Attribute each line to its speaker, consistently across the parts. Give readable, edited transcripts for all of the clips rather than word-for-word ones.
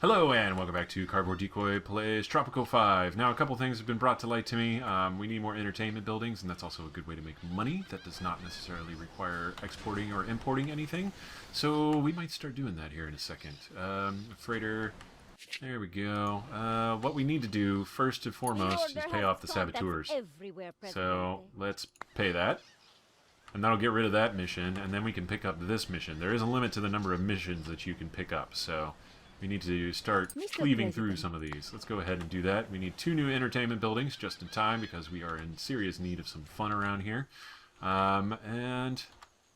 Speaker 1: Hello and welcome back to Cardboard Decoy Plays Tropico 5. Now a couple things have been brought to light to me. We need more entertainment buildings, and that's also a good way to make money. That does not necessarily require exporting or importing anything. So we might start doing that here in a second. Freighter, there we go. What we need to do first and foremost is pay off the saboteurs. So let's pay that. And that'll get rid of that mission, and then we can pick up this mission. There is a limit to the number of missions that you can pick up, so we need to start cleaving through some of these. Let's go ahead and do that. We need 2 new entertainment buildings just in time because we are in serious need of some fun around here. And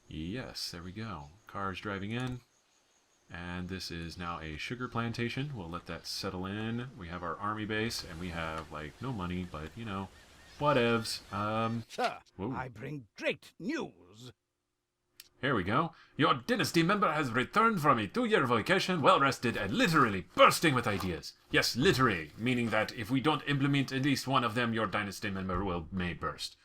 Speaker 1: yes, there we go. Cars driving in. And this is now a sugar plantation. We'll let that settle in. We have our army base, and we have, like, no money, but, you know, whatevs.
Speaker 2: Sir,
Speaker 1: whoa.
Speaker 2: I bring great news.
Speaker 1: Here we go. Your dynasty member has returned from a 2-year vacation, well rested and literally bursting with ideas. Yes, literally, meaning that if we don't implement at least one of them, your dynasty member may burst.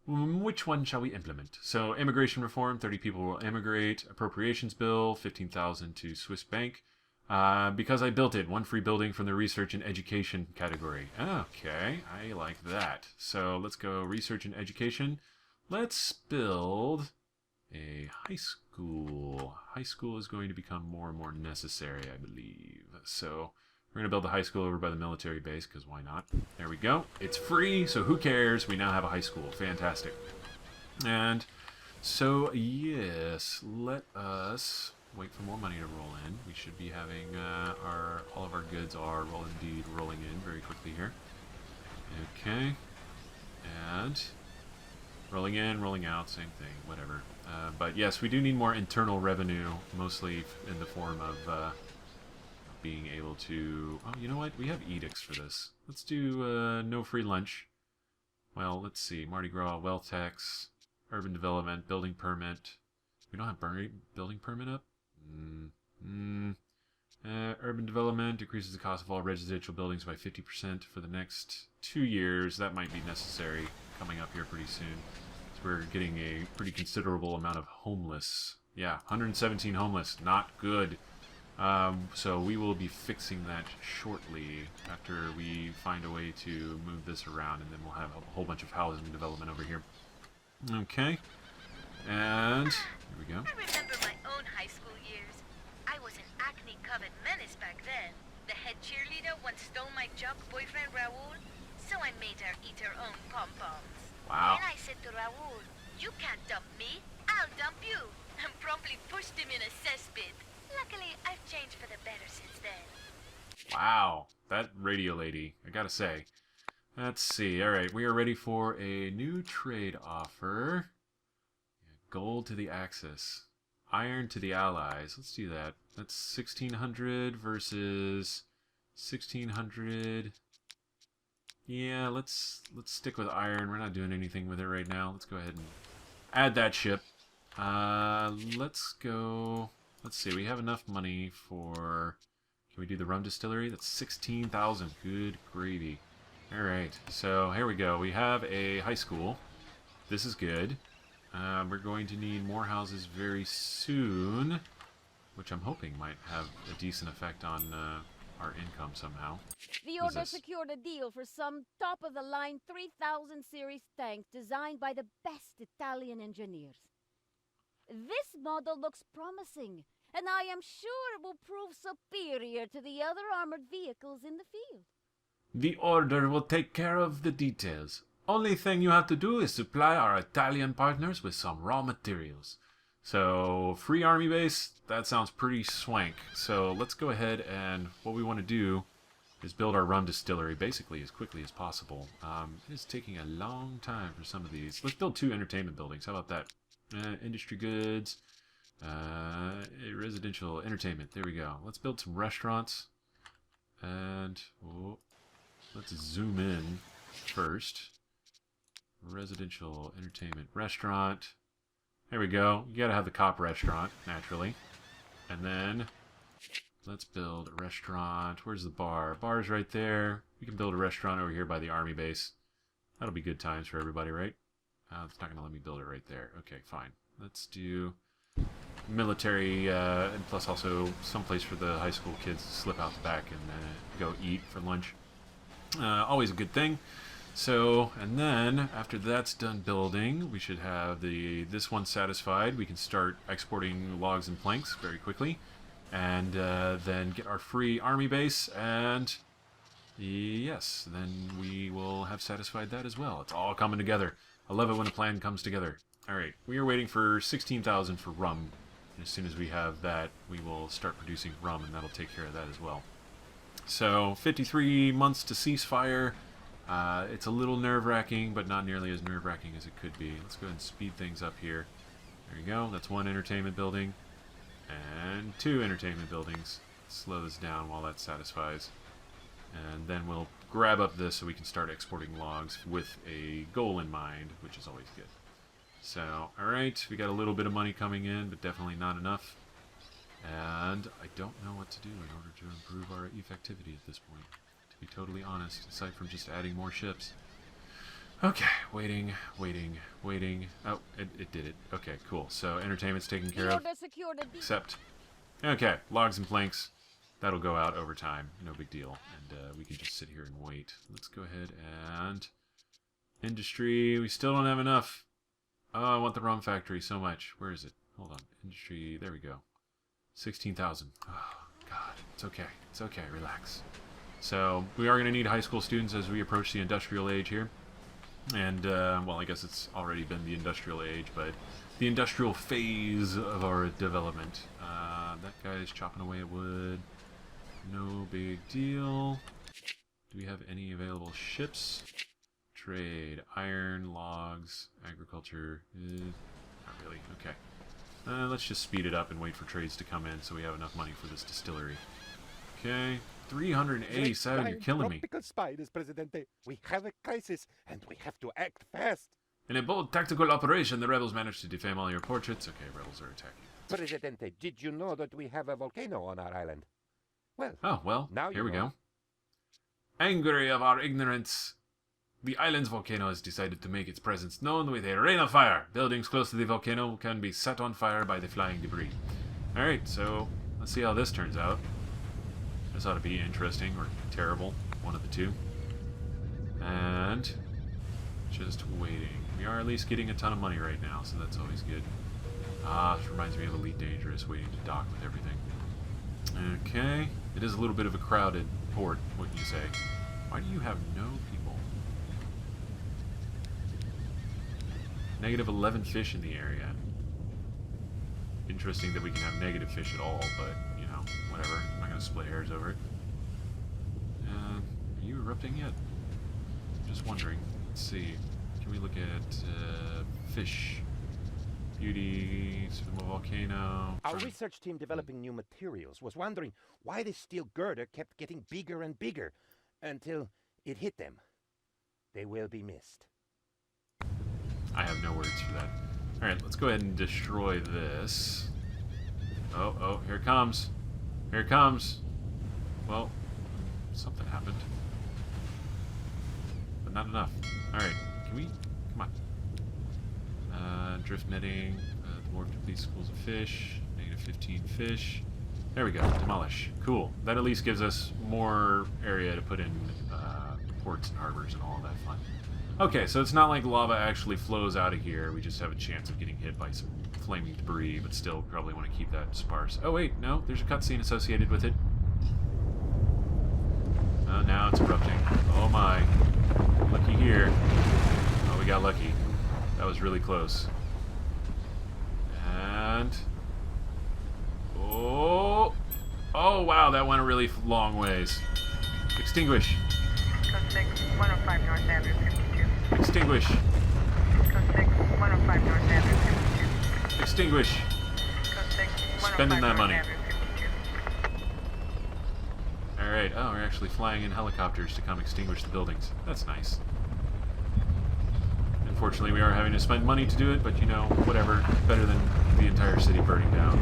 Speaker 1: Which one shall we implement? So, immigration reform, 30 people will immigrate. Appropriations bill, 15,000 to Swiss bank. Because I built it, 1 free building from the research and education category. Okay, I like that. So, let's go research and education. Let's build a high school. High school is going to become more and more necessary, I believe. So we're going to build a high school over by the military base, because why not? There we go. It's free, so who cares? We now have a high school. Fantastic. And so, yes, let us wait for more money to roll in. We should be having all of our goods are indeed rolling in very quickly here. Okay. And rolling in, rolling out, same thing, whatever. But yes, we do need more internal revenue, mostly in the form of being able to... Oh, you know what? We have edicts for this. Let's do no free lunch. Well, let's see. Mardi Gras, wealth tax, urban development, building permit. We don't have building permit up? Urban development decreases the cost of all residential buildings by 50% for the next 2 years. That might be necessary coming up here pretty soon. We're getting a pretty considerable amount of homeless. Yeah, 117 homeless. Not good. So we will be fixing that shortly after we find a way to move this around, and then we'll have a whole bunch of housing development over here. Okay. And here we go.
Speaker 3: I remember my own high school years. I was an acne-covered menace back then. The head cheerleader once stole my jock boyfriend Raoul, so I made her eat her own pom-poms.
Speaker 1: Wow.
Speaker 3: Then I said to Raoul, "You can't dump me, I'll dump you," and promptly pushed him in a cesspit. Luckily, I've changed for the better since then.
Speaker 1: Wow. That radio lady, I gotta say. Let's see. Alright, we are ready for a new trade offer. Gold to the Axis. Iron to the Allies. Let's do that. That's 1,600 versus 1,600... Yeah, let's stick with iron. We're not doing anything with it right now. Let's go ahead and add that ship. Let's go... Let's see, we have enough money for... Can we do the rum distillery? That's 16,000. Good gravy. Alright, so here we go. We have a high school. This is good. We're going to need more houses very soon, which I'm hoping might have a decent effect on... our income somehow.
Speaker 4: The Order secured a deal for some top-of-the-line 3000 series tank designed by the best Italian engineers. This model looks promising, and I am sure it will prove superior to the other armored vehicles in the field.
Speaker 1: The Order will take care of the details. Only thing you have to do is supply our Italian partners with some raw materials. So, free army base, that sounds pretty swank. So, let's go ahead and what we want to do is build our rum distillery basically as quickly as possible. It is taking a long time for some of these. Let's build 2 entertainment buildings. How about that? Industry goods, residential entertainment. There we go. Let's build some restaurants. And let's zoom in first. Residential entertainment restaurant. There we go. You gotta have the cop restaurant, naturally. And then, let's build a restaurant. Where's the bar? Bar's right there. We can build a restaurant over here by the army base. That'll be good times for everybody, right? It's not gonna let me build it right there. Okay, fine. Let's do military, and plus also someplace for the high school kids to slip out the back and go eat for lunch. Always a good thing. So, and then after that's done building, we should have this one satisfied. We can start exporting logs and planks very quickly, and then get our free army base, and yes, then we will have satisfied that as well. It's all coming together. I love it when a plan comes together. Alright, we are waiting for 16,000 for rum. And as soon as we have that, we will start producing rum, and that'll take care of that as well. So, 53 months to ceasefire. It's a little nerve-wracking, but not nearly as nerve-wracking as it could be. Let's go ahead and speed things up here. There you go. That's one entertainment building. And 2 entertainment buildings. Slow this down while that satisfies. And then we'll grab up this so we can start exporting logs with a goal in mind, which is always good. So, alright, we got a little bit of money coming in, but definitely not enough. And I don't know what to do in order to improve our effectivity at this point. To be totally honest, aside from just adding more ships. Okay, waiting. Oh, it did it. Okay, cool. So entertainment's taken care of. Except, okay, logs and planks. That'll go out over time. No big deal. And we can just sit here and wait. Let's go ahead and... Industry, we still don't have enough. Oh, I want the rum factory so much. Where is it? Hold on. Industry, there we go. 16,000. Oh, God. It's okay. It's okay. Relax. So, we are going to need high school students as we approach the industrial age here. And, well, I guess it's already been the industrial age, but the industrial phase of our development. That guy's chopping away at wood. No big deal. Do we have any available ships? Trade. Iron, logs, agriculture. Not really. Okay. Let's just speed it up and wait for trades to come in so we have enough money for this distillery. Okay. 387. You're killing me.
Speaker 2: Tropical spiders, Presidente. We have a crisis, and we have to act fast.
Speaker 1: In a bold tactical operation, the rebels managed to defame all your portraits. Okay, rebels are attacking.
Speaker 2: Presidente, did you know that we have a volcano on our island? Well,
Speaker 1: oh, well,
Speaker 2: now
Speaker 1: here we
Speaker 2: know.
Speaker 1: go. Angry of our ignorance, the island's volcano has decided to make its presence known with a rain of fire. Buildings close to the volcano can be set on fire by the flying debris. Alright, so let's see how this turns out. This ought to be interesting or terrible, one of the two. And just waiting. We are at least getting a ton of money right now, so that's always good. This reminds me of Elite Dangerous, waiting to dock with everything. Okay, it is a little bit of a crowded port, wouldn't you say? Why do you have no people? Negative 11 fish in the area. Interesting that we can have negative fish at all, but, you know, whatever. I'm not going to split hairs over it. Are you erupting yet? Just wondering. Let's see. Can we look at fish? Beauty, Super volcano.
Speaker 2: Our research team developing new materials was wondering why the steel girder kept getting bigger and bigger until it hit them. They will be missed.
Speaker 1: I have no words for that. Alright, let's go ahead and destroy this. Oh, here it comes. Here it comes. Well, something happened. But not enough. Alright, can we... Come on. Drift netting. The dwarf depletes schools of fish. Negative 15 fish. There we go. Demolish. Cool. That at least gives us more area to put in ports and harbors and all of that fun. Okay, so it's not like lava actually flows out of here. We just have a chance of getting hit by some flaming debris, but still probably want to keep that sparse. Oh wait, no, there's a cutscene associated with it. Oh, now it's erupting. Oh my. Looky here. Oh, we got lucky. That was really close. And... Oh! Oh wow, that went a really long ways. Extinguish.
Speaker 5: Code 6, 105 North Avenue 52.
Speaker 1: Extinguish.
Speaker 5: Code 6, 105 North Avenue 52.
Speaker 1: Extinguish.
Speaker 5: Code 6, 105
Speaker 1: Spending that
Speaker 5: North
Speaker 1: money.
Speaker 5: Avenue 52.
Speaker 1: Alright, oh, we're actually flying in helicopters to come extinguish the buildings. That's nice. Unfortunately, we are having to spend money to do it, but you know, whatever. Better than the entire city burning down.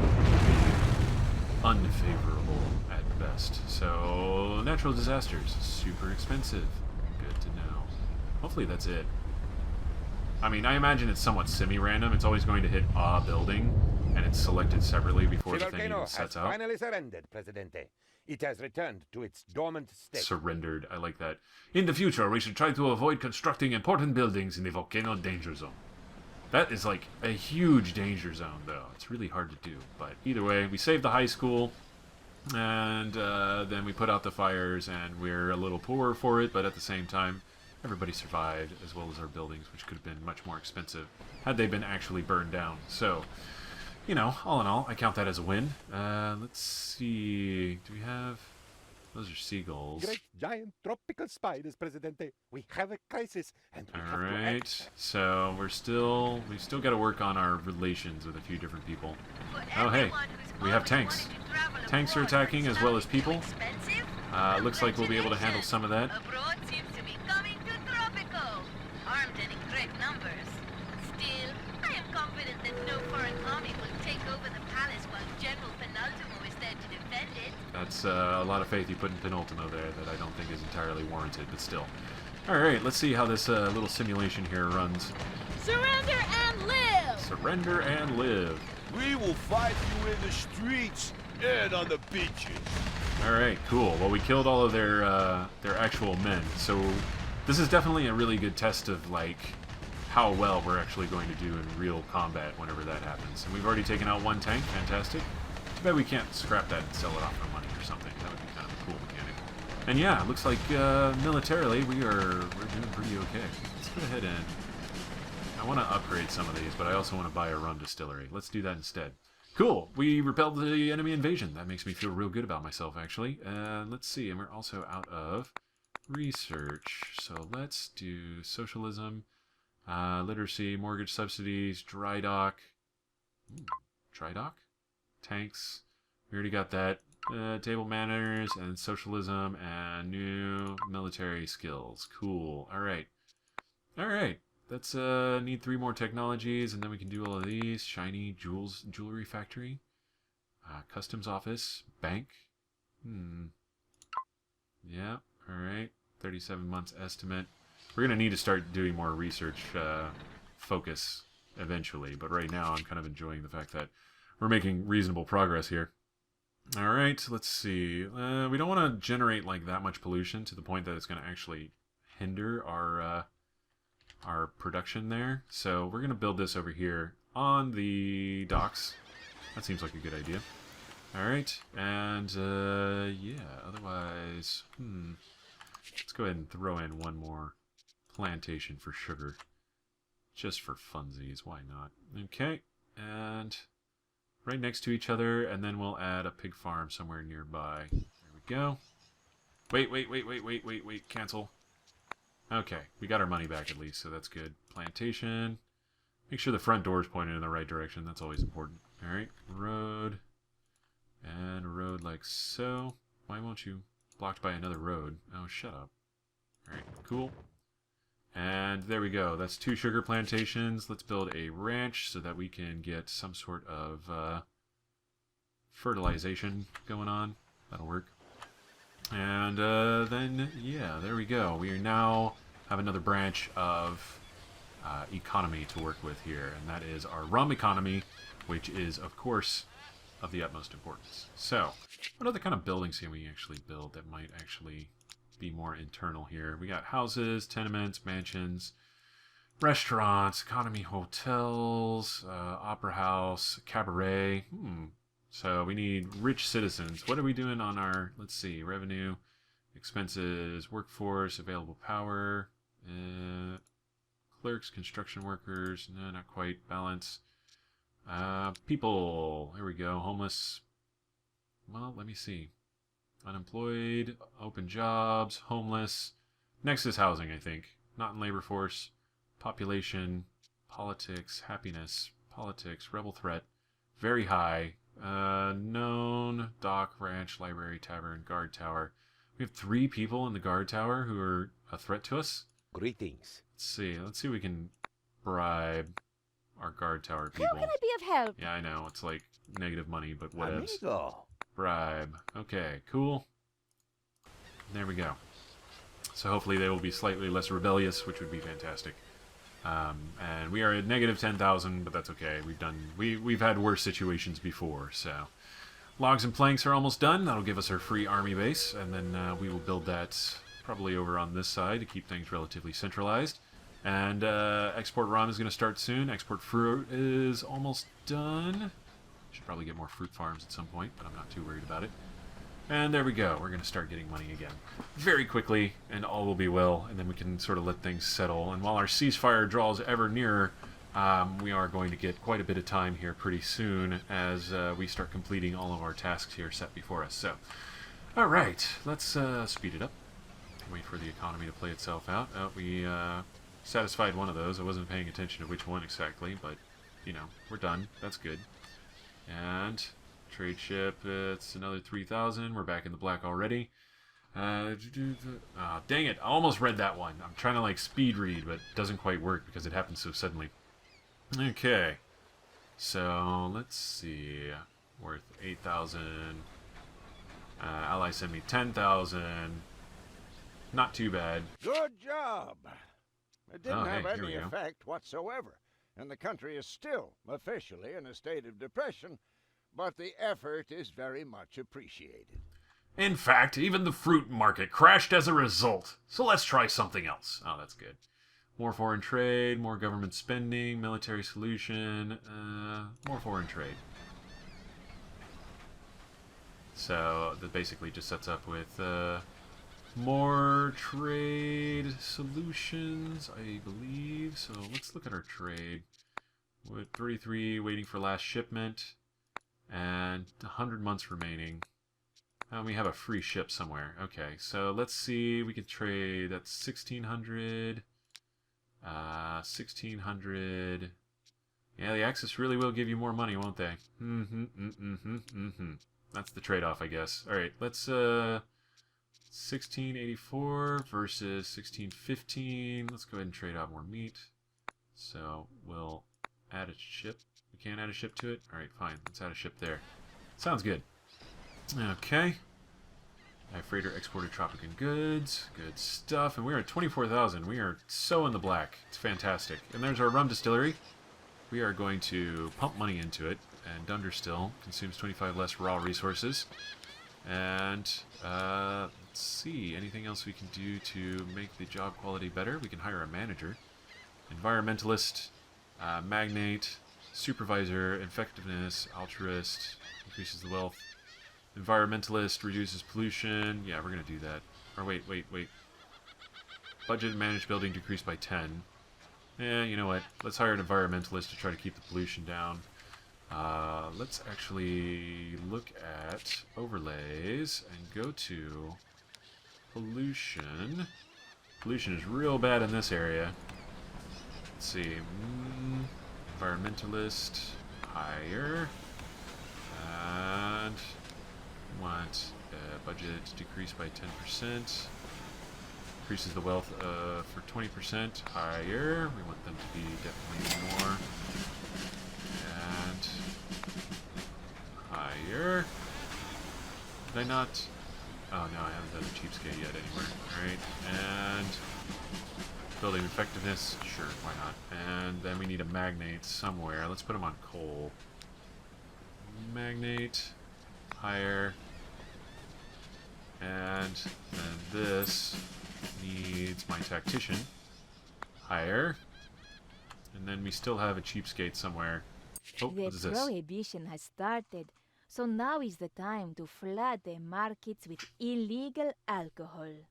Speaker 1: Unfavorable at best. So, natural disasters. Super expensive. Good to know. Hopefully that's it. I mean, I imagine it's somewhat semi-random. It's always going to hit a building, and it's selected separately before
Speaker 2: The
Speaker 1: the thing
Speaker 2: volcano
Speaker 1: even
Speaker 2: has
Speaker 1: sets out.
Speaker 2: finally surrendered, Presidente. It has returned to its dormant state.
Speaker 1: Surrendered. I like that. In the future, we should try to avoid constructing important buildings in the volcano danger zone. That is like a huge danger zone, though. It's really hard to do. But either way, we saved the high school, and then we put out the fires, and we're a little poorer for it, but at the same time, everybody survived, as well as our buildings, which could have been much more expensive had they been actually burned down. So, you know, all in all, I count that as a win. Let's see. Do we have... Those are seagulls.
Speaker 2: Great giant tropical spiders, Presidente. We have a crisis, and we have to
Speaker 1: Alright,
Speaker 2: act.
Speaker 1: so we've still got to work on our relations with a few different people.
Speaker 3: For
Speaker 1: Oh, hey,
Speaker 3: everyone who's
Speaker 1: we have
Speaker 3: always
Speaker 1: tanks.
Speaker 3: wanted to travel
Speaker 1: Tanks are
Speaker 3: abroad,
Speaker 1: attacking
Speaker 3: but
Speaker 1: as well as
Speaker 3: travel's too
Speaker 1: people.
Speaker 3: expensive?
Speaker 1: Looks like we'll be able to handle some of that.
Speaker 3: Abroad seems to be coming to Tropico, armed and in great numbers. Still, I am confident that no foreign army will take over the palace while General Penultimo is there to defend it.
Speaker 1: That's a lot of faith you put in Penultimo there that I don't think is entirely warranted, but still. Alright, let's see how this little simulation here runs.
Speaker 4: Surrender and live!
Speaker 1: Surrender and live.
Speaker 6: We will fight you in the streets and on the beaches.
Speaker 1: Alright, cool. Well, we killed all of their actual men, so this is definitely a really good test of, like, how well we're actually going to do in real combat whenever that happens. And we've already taken out one tank, fantastic. Too bad we can't scrap that and sell it off for money or something. That would be kind of a cool mechanic. And yeah, it looks like militarily we're doing pretty okay. Let's go ahead and... I want to upgrade some of these, but I also want to buy a rum distillery. Let's do that instead. Cool! We repelled the enemy invasion. That makes me feel real good about myself, actually. Let's see, and we're also out of research. So let's do socialism, literacy, mortgage subsidies, dry dock. Dry dock? Tanks. We already got that. Table manners and socialism and new military skills. Cool. Alright. Alright. Let's need 3 more technologies, and then we can do all of these. Shiny jewelry factory. Customs office. Bank. Yeah. Alright. 37 months estimate. We're going to need to start doing more research focus eventually, but right now I'm kind of enjoying the fact that we're making reasonable progress here. Alright, let's see. We don't want to generate like that much pollution to the point that it's going to actually hinder our production there. So we're going to build this over here on the docks. That seems like a good idea. Alright, and yeah, otherwise, let's go ahead and throw in one more plantation for sugar. Just for funsies, why not? Okay, and right next to each other, and then we'll add a pig farm somewhere nearby. There we go. Wait, cancel. Okay, we got our money back at least, so that's good. Plantation. Make sure the front door is pointed in the right direction, that's always important. Alright, road. And a road like so. Why won't you? Blocked by another road. Oh, shut up. Alright, cool. And there we go. That's 2 sugar plantations. Let's build a ranch so that we can get some sort of fertilization going on. That'll work. And then, yeah, there we go. We now have another branch of economy to work with here, and that is our rum economy, which is, of course, of the utmost importance. So, what other kind of buildings can we actually build that might actually be more internal here? We got houses, tenements, mansions, restaurants, economy hotels, opera house, cabaret. So we need rich citizens. What are we doing on our, let's see, revenue, expenses, workforce, available power, clerks, construction workers, no, not quite, balance. People, here we go, homeless. Well, let me see. Unemployed, open jobs, homeless. Next is housing, I think. Not in labor force. Population, politics, happiness, politics, rebel threat. Very high. Known, dock, ranch, library, tavern, guard tower. We have 3 people in the guard tower who are a threat to us.
Speaker 2: Greetings.
Speaker 1: Let's see if we can bribe our guard tower people.
Speaker 4: How can I be of help?
Speaker 1: Yeah, I know, it's like negative money, but whatevs.
Speaker 2: Amigo.
Speaker 1: Bribe. Okay, cool. There we go. So hopefully they will be slightly less rebellious, which would be fantastic. And we are at negative 10,000, but that's okay. We've had worse situations before, so. Logs and planks are almost done. That'll give us our free army base, and then we will build that probably over on this side to keep things relatively centralized. And export rum is going to start soon. Export fruit is almost done. Should probably get more fruit farms at some point, but I'm not too worried about it. And there we go. We're going to start getting money again very quickly, and all will be well, and then we can sort of let things settle. And while our ceasefire draws ever nearer, we are going to get quite a bit of time here pretty soon as we start completing all of our tasks here set before us. So, all right, let's speed it up. Wait for the economy to play itself out. We satisfied one of those. I wasn't paying attention to which one exactly, but, you know, we're done. That's good. And trade ship, it's another 3,000. We're back in the black already. Dang it. I almost read that one. I'm trying to, like, speed read, but it doesn't quite work because it happens so suddenly. Okay. So, let's see. Worth 8,000. Allies send me 10,000. Not too bad.
Speaker 7: Good job. It didn't have
Speaker 1: hey, here
Speaker 7: any
Speaker 1: we go.
Speaker 7: effect whatsoever, and the country is still officially in a state of depression, but the effort is very much appreciated.
Speaker 1: In fact, even the fruit market crashed as a result. So let's try something else. Oh, that's good. More foreign trade, more government spending, military solution, more foreign trade. So that basically just sets up with more trade solutions, I believe. So let's look at our trade. With 33 waiting for last shipment, and 100 months remaining. And we have a free ship somewhere. Okay, so let's see. We could trade. That's 1,600. 1,600. Yeah, the Axis really will give you more money, won't they? That's the trade-off, I guess. All right, let's 1684 versus 1615. Let's go ahead and trade out more meat. So we'll add a ship. We can't add a ship to it? All right, fine. Let's add a ship there. Sounds good. Okay. Freighter exported Tropican goods. Good stuff. And we're at 24,000. We are so in the black. It's fantastic. And there's our rum distillery. We are going to pump money into it. And Dunderstill consumes 25 less raw resources. And let's see. Anything else we can do to make the job quality better? We can hire a manager. Environmentalist. Magnate. Supervisor. Effectiveness. Altruist. Increases the wealth. Environmentalist reduces pollution. Yeah, we're going to do that. Or wait. Budget and managed building decreased by 10. Yeah, you know what? Let's hire an environmentalist to try to keep the pollution down. Let's actually look at overlays and go to pollution. Pollution is real bad in this area. Let's see. Environmentalist. Hire. And want budget decreased by 10%. Increases the wealth for 20% higher. We want them to be definitely more. And higher. Did I not? Oh no, I haven't done a cheapskate yet anywhere. Alright, and building effectiveness. Sure, why not? And then we need a magnate somewhere. Let's put him on coal. Magnate. Higher. And then this needs my tactician. Higher. And then we still have a cheapskate somewhere. Oh, what is
Speaker 8: The
Speaker 1: this?
Speaker 8: prohibition has started, so now is the time to flood the markets with illegal alcohol.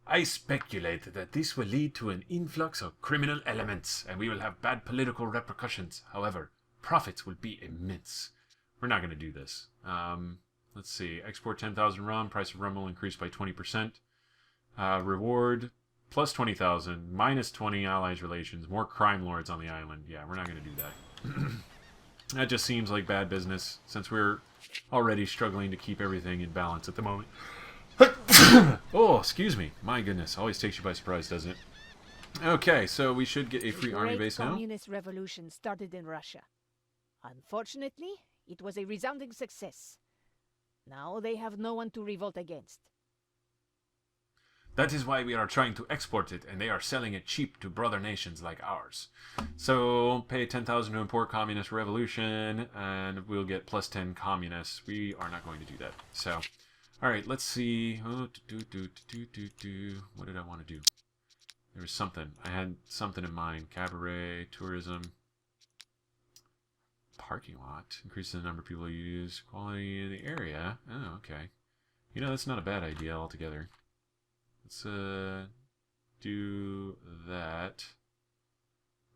Speaker 1: I speculate that this will lead to an influx of criminal elements, and we will have bad political repercussions. However, profits will be immense. We're not going to do this. Let's see. Export 10,000 rum. Price of rum will increase by 20%. Reward plus 20,000. Minus 20 allies relations. More crime lords on the island. Yeah, we're not going to do that. That just seems like bad business, since we're already struggling to keep everything in balance at the moment. Oh, excuse me. My goodness. Always takes you by surprise, doesn't it? Okay, so we should get a free army base
Speaker 9: The
Speaker 1: now.
Speaker 9: communist revolution started in Russia. Unfortunately, it was a resounding success. Now they have no one to revolt against.
Speaker 1: That is why we are trying to export it, and they are selling it cheap to brother nations like ours. So, pay 10,000 to import Communist Revolution, and we'll get plus 10 communists. We are not going to do that. So, alright, let's see. Oh, what did I want to do? There was something. I had something in mind. Cabaret, tourism, parking lot. Increase the number of people who use, quality in the area. Oh, okay. You know, that's not a bad idea altogether. Let's do that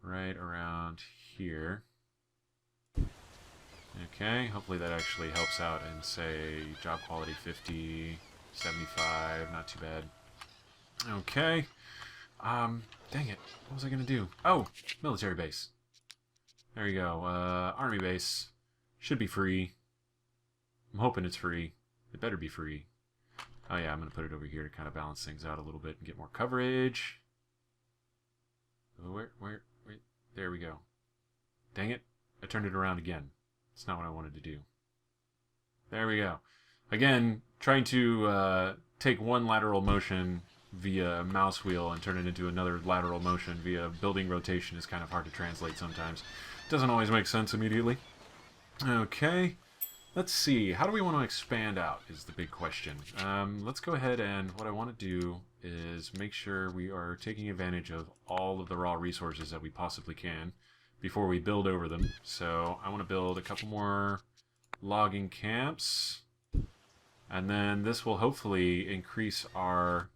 Speaker 1: right around here. Okay, hopefully that actually helps out and say job quality 50, 75, not too bad. Okay. Dang it. What was I gonna do? Oh, military base. There you go. Army base. Should be free. I'm hoping it's free. It better be free. Oh yeah, I'm going to put it over here to kind of balance things out a little bit and get more coverage. Oh, where? There we go. Dang it. I turned it around again. It's not what I wanted to do. There we go. Again, trying to take one lateral motion via mouse wheel and turn it into another lateral motion via building rotation is kind of hard to translate sometimes. Doesn't always make sense immediately. Okay. Let's see, how do we want to expand out is the big question. Let's go ahead and what I want to do is make sure we are taking advantage of all of the raw resources that we possibly can before we build over them. So I want to build a couple more logging camps, and then this will hopefully increase our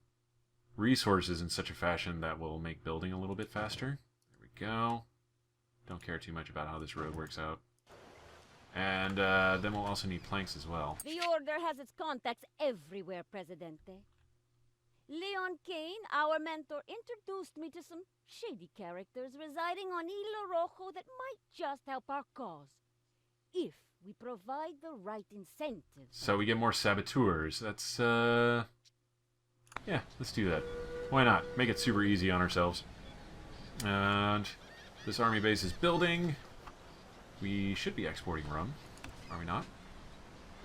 Speaker 1: resources in such a fashion that will make building a little bit faster. There we go. Don't care too much about how this road works out. And then we'll also need planks as well.
Speaker 4: The Order has its contacts everywhere, Presidente. Leon Kane, our mentor, introduced me to some shady characters residing on Hilo Rojo that might just help our cause. If we provide the right incentives.
Speaker 1: So we get more saboteurs. That's, yeah, let's do that. Why not? Make it super easy on ourselves. And this army base is building. We should be exporting rum, are we not?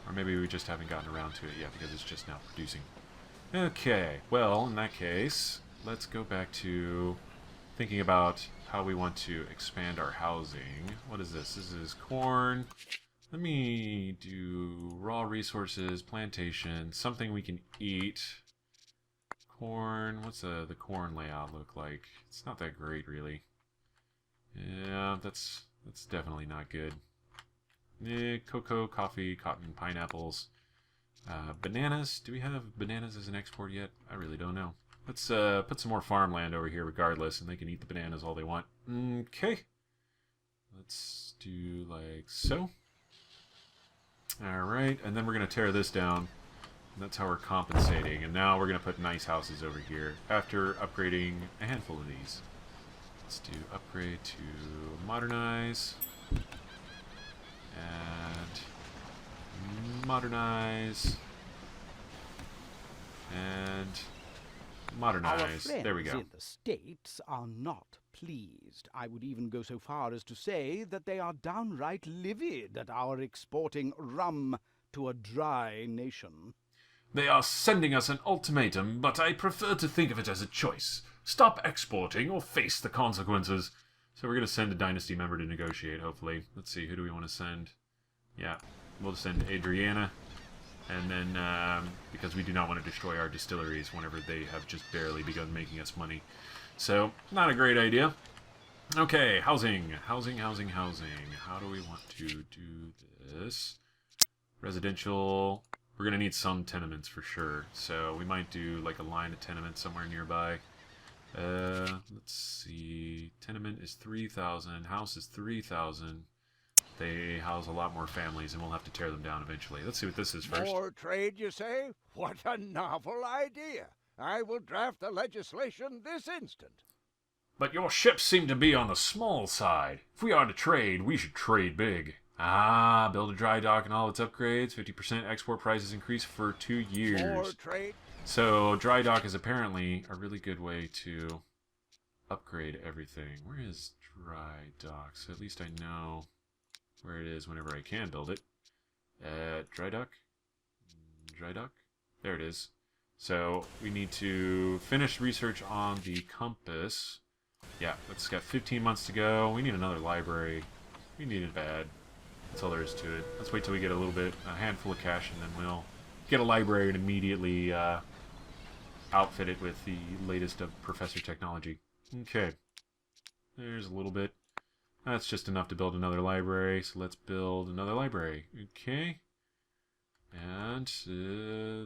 Speaker 1: Or maybe we just haven't gotten around to it yet because it's just now producing. Okay, well, in that case, let's go back to thinking about how we want to expand our housing. What is this? This is corn. Let me do raw resources, plantation, something we can eat. Corn, what's the corn layout look like? It's not that great, really. Yeah, that's definitely not good. Cocoa, coffee, cotton, pineapples. Bananas. Do we have bananas as an export yet? I really don't know. Let's put some more farmland over here regardless, and they can eat the bananas all they want. Okay. Let's do like so. Alright, and then we're going to tear this down. And that's how we're compensating. And now we're going to put nice houses over here after upgrading a handful of these. Let's do upgrade to modernize. And modernize. And modernize.
Speaker 10: Our
Speaker 1: There we
Speaker 10: friends
Speaker 1: go.
Speaker 10: in the States are not pleased. I would even go so far as to say that they are downright livid at our exporting rum to a dry nation.
Speaker 1: They are sending us an ultimatum, but I prefer to think of it as a choice. Stop exporting or face the consequences. So we're going to send a dynasty member to negotiate, hopefully. Let's see, who do we want to send? Yeah, we'll send Adriana. And then, because we do not want to destroy our distilleries whenever they have just barely begun making us money. So, not a great idea. Okay, housing. Housing. How do we want to do this? Residential. We're going to need some tenements for sure. So, we might do like a line of tenements somewhere nearby. Let's see. Tenement is 3,000. House is 3,000. They house a lot more families, and we'll have to tear them down eventually. Let's see what this is first.
Speaker 7: More trade, you say? What a novel idea. I will draft the legislation this instant.
Speaker 1: But your ships seem to be on the small side. If we are to trade, we should trade big. Ah, build a dry dock and all its upgrades. 50% export prices increase for 2 years.
Speaker 7: More trade.
Speaker 1: So, dry dock is apparently a really good way to upgrade everything. Where is dry dock? So at least I know where it is whenever I can build it. Dry dock? Dry dock? There it is. So we need to finish research on the compass. Yeah, it's got 15 months to go. We need another library. We need it bad. That's all there is to it. Let's wait till we get a handful of cash, and then we'll get a library and immediately outfit it with the latest of Professor Technology. Okay. There's a little bit. That's just enough to build another library, so let's build another library. Okay. And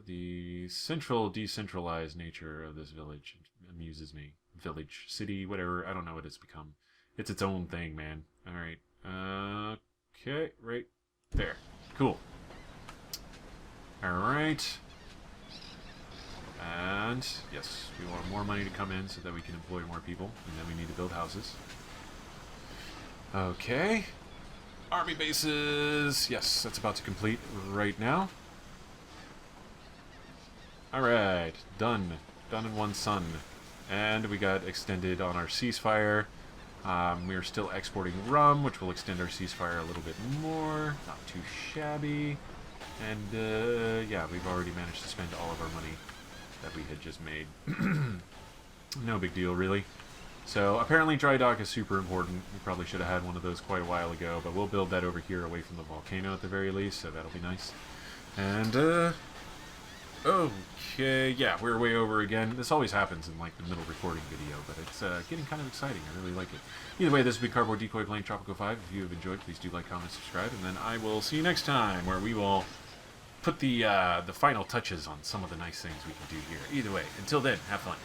Speaker 1: the central, decentralized nature of this village amuses me. Village, city, whatever. I don't know what it's become. It's its own thing, man. Alright. Okay, right there. Cool. Alright. And, yes, we want more money to come in so that we can employ more people. And then we need to build houses. Okay. Army bases. Yes, that's about to complete right now. Alright. Done. Done in one sun. And we got extended on our ceasefire. We are still exporting rum, which will extend our ceasefire a little bit more. Not too shabby. And, yeah, we've already managed to spend all of our money that we had just made. No big deal, really. So, apparently dry dock is super important. We probably should have had one of those quite a while ago, but we'll build that over here away from the volcano at the very least, so that'll be nice. And, okay, yeah, we're way over again. This always happens in, like, the middle recording video, but it's getting kind of exciting. I really like it. Either way, this has been Cardboard Decoy playing Tropico 5. If you have enjoyed, please do like, comment, subscribe, and then I will see you next time, where we will put the final touches on some of the nice things we can do here. Either way, until then, have fun.